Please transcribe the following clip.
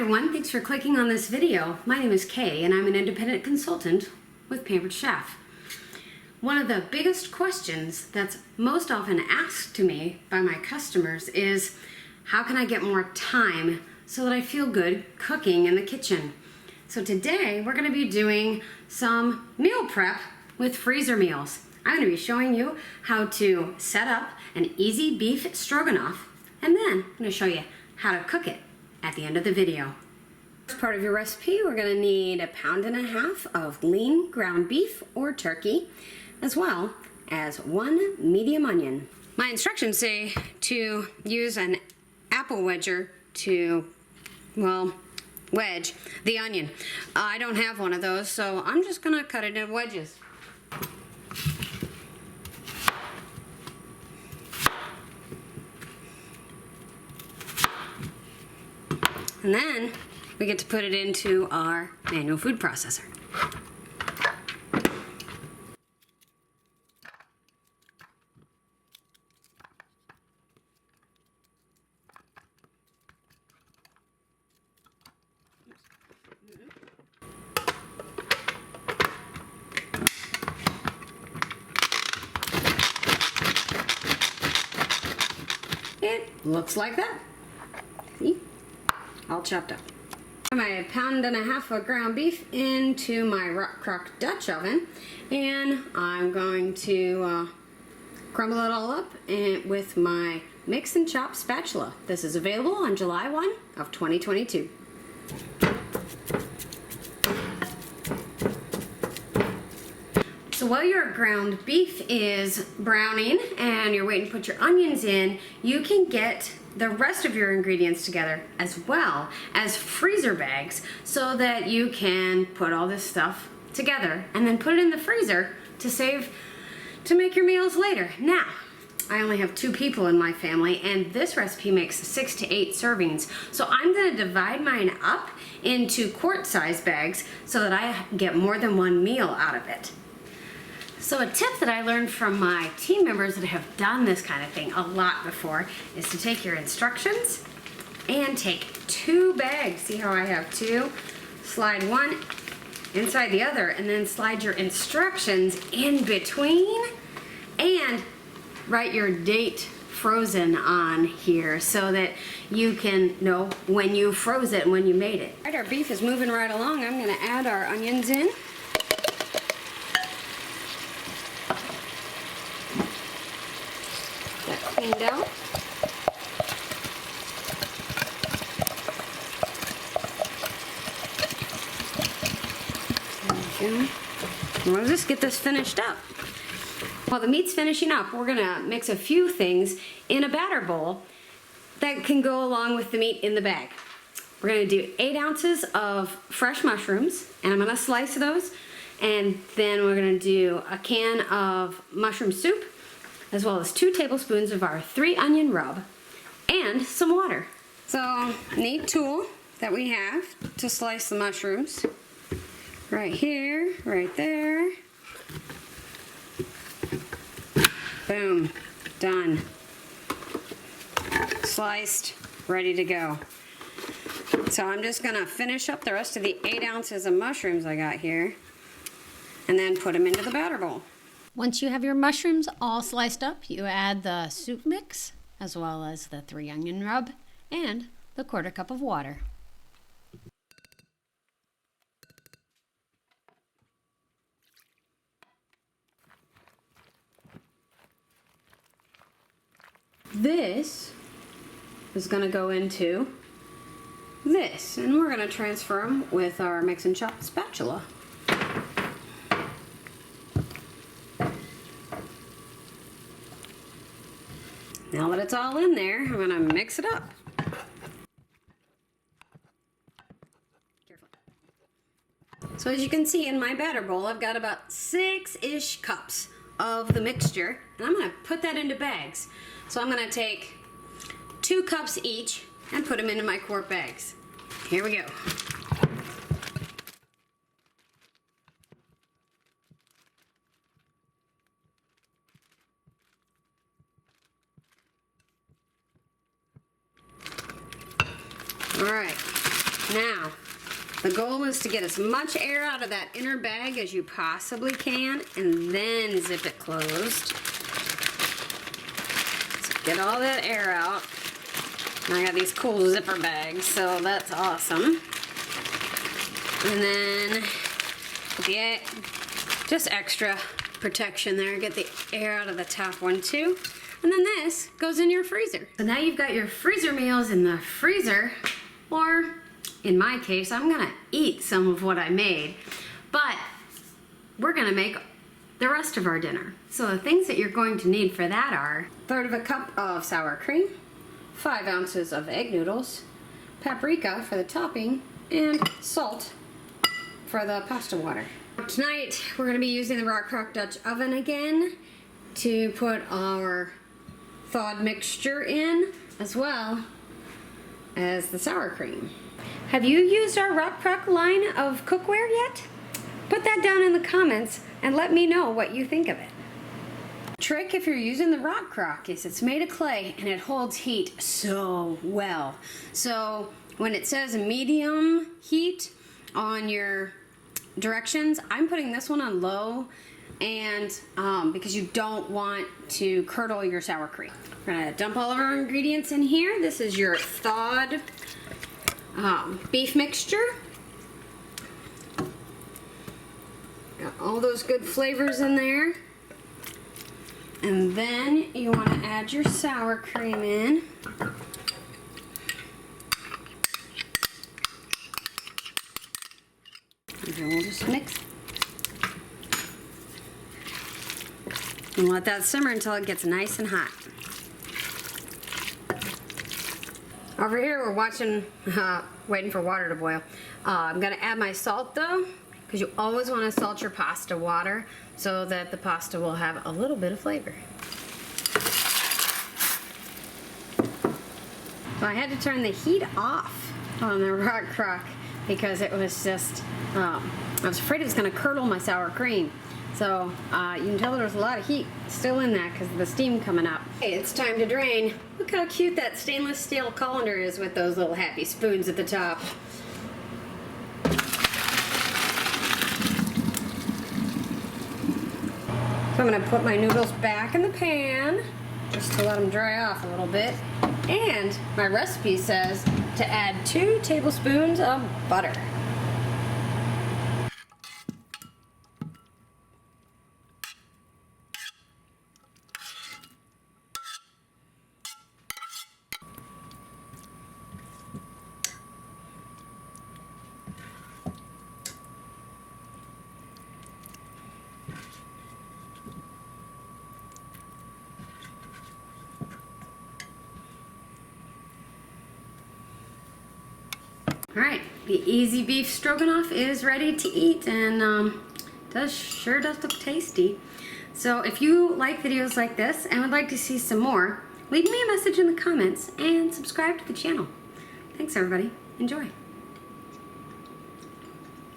everyone, thanks for clicking on this video. My name is Kay and I'm an independent consultant with Pampered Chef. One of the biggest questions that's most often asked to me by my customers is, how can I get more time so that I feel good cooking in the kitchen? So today we're going to be doing some meal prep with freezer meals. I'm going to be showing you how to set up an easy beef stroganoff, and then I'm going to show you how to cook it at the end of the video. First part of your recipe, we're going to need 1.5 pounds of lean ground beef or turkey, as well as 1 medium onion. My instructions say to use an apple wedger to, well, wedge the onion. I don't have one of those, so I'm just going to cut it in wedges. And then we get to put it into our manual food processor. It looks like that. See? All chopped up. My 1.5 pounds of ground beef into my Rockcrok Dutch oven, and I'm going to crumble it all up with my mix and chop spatula. This is available on July 1 of 2022. So while your ground beef is browning and you're waiting to put your onions in, you can get the rest of your ingredients together as well as freezer bags so that you can put all this stuff together and then put it in the freezer to make your meals later. Now, I only have 2 people in my family and this recipe makes 6 to 8 servings. So I'm gonna divide mine up into quart-size bags so that I get more than 1 meal out of it. So a tip that I learned from my team members that have done this kind of thing a lot before is to take your instructions and take 2 bags. See how I have 2? Slide one inside the other and then slide your instructions in between and write your date frozen on here so that you can know when you froze it and when you made it. All right, our beef is moving right along. I'm gonna add our onions in. Cleaned out. We'll just get this finished up. While the meat's finishing up, we're gonna mix a few things in a batter bowl that can go along with the meat in the bag. We're gonna do 8 ounces of fresh mushrooms, and I'm gonna slice those, and then we're gonna do a can of mushroom soup, as well as 2 tablespoons of our 3 onion rub, and some water. So, neat tool that we have to slice the mushrooms. Right here, right there. Boom, done. Sliced, ready to go. So I'm just gonna finish up the rest of the 8 ounces of mushrooms I got here, and then put them into the batter bowl. Once you have your mushrooms all sliced up, you add the soup mix, as well as the 3 onion rub, and the 1/4 cup of water. This is gonna go into this, and we're gonna transfer them with our mix and chop spatula. Now that it's all in there, I'm gonna mix it up. So as you can see in my batter bowl, I've got about 6-ish cups of the mixture, and I'm gonna put that into bags. So I'm gonna take 2 cups each and put them into my quart bags. Here we go. All right, Now, the goal is to get as much air out of that inner bag as you possibly can, and then zip it closed. So get all that air out. And I got these cool zipper bags, so that's awesome. And then just extra protection there. Get the air out of the top one too. And then this goes in your freezer. So now you've got your freezer meals in the freezer, or in my case, I'm gonna eat some of what I made, but we're gonna make the rest of our dinner. So the things that you're going to need for that are 1/3 of a cup of sour cream, 5 ounces of egg noodles, paprika for the topping, and salt for the pasta water. Tonight, we're gonna be using the Rockcrok Dutch oven again to put our thawed mixture in, as well as the sour cream. Have you used our Rockcrok line of cookware yet? Put that down in the comments and let me know what you think of it. Trick if you're using the Rockcrok is it's made of clay and it holds heat so well. So when it says medium heat on your directions, I'm putting this one on low, and because you don't want to curdle your sour cream. We're gonna dump all of our ingredients in here. This is your thawed beef mixture. Got all those good flavors in there. And then you want to add your sour cream in. And then we'll just mix. And let that simmer until it gets nice and hot. Over here we're watching, waiting for water to boil. I'm gonna add my salt though, because you always want to salt your pasta water so that the pasta will have a little bit of flavor. So I had to turn the heat off on the Rockcrok because it was just, I was afraid it was gonna curdle my sour cream. So you can tell there's a lot of heat still in that because of the steam coming up. Okay, it's time to drain. Look how cute that stainless steel colander is with those little happy spoons at the top. So I'm gonna put my noodles back in the pan just to let them dry off a little bit. And my recipe says to add 2 tablespoons of butter. All right, the easy beef stroganoff is ready to eat, and sure does look tasty. So if you like videos like this and would like to see some more, leave me a message in the comments and subscribe to the channel. Thanks everybody, enjoy.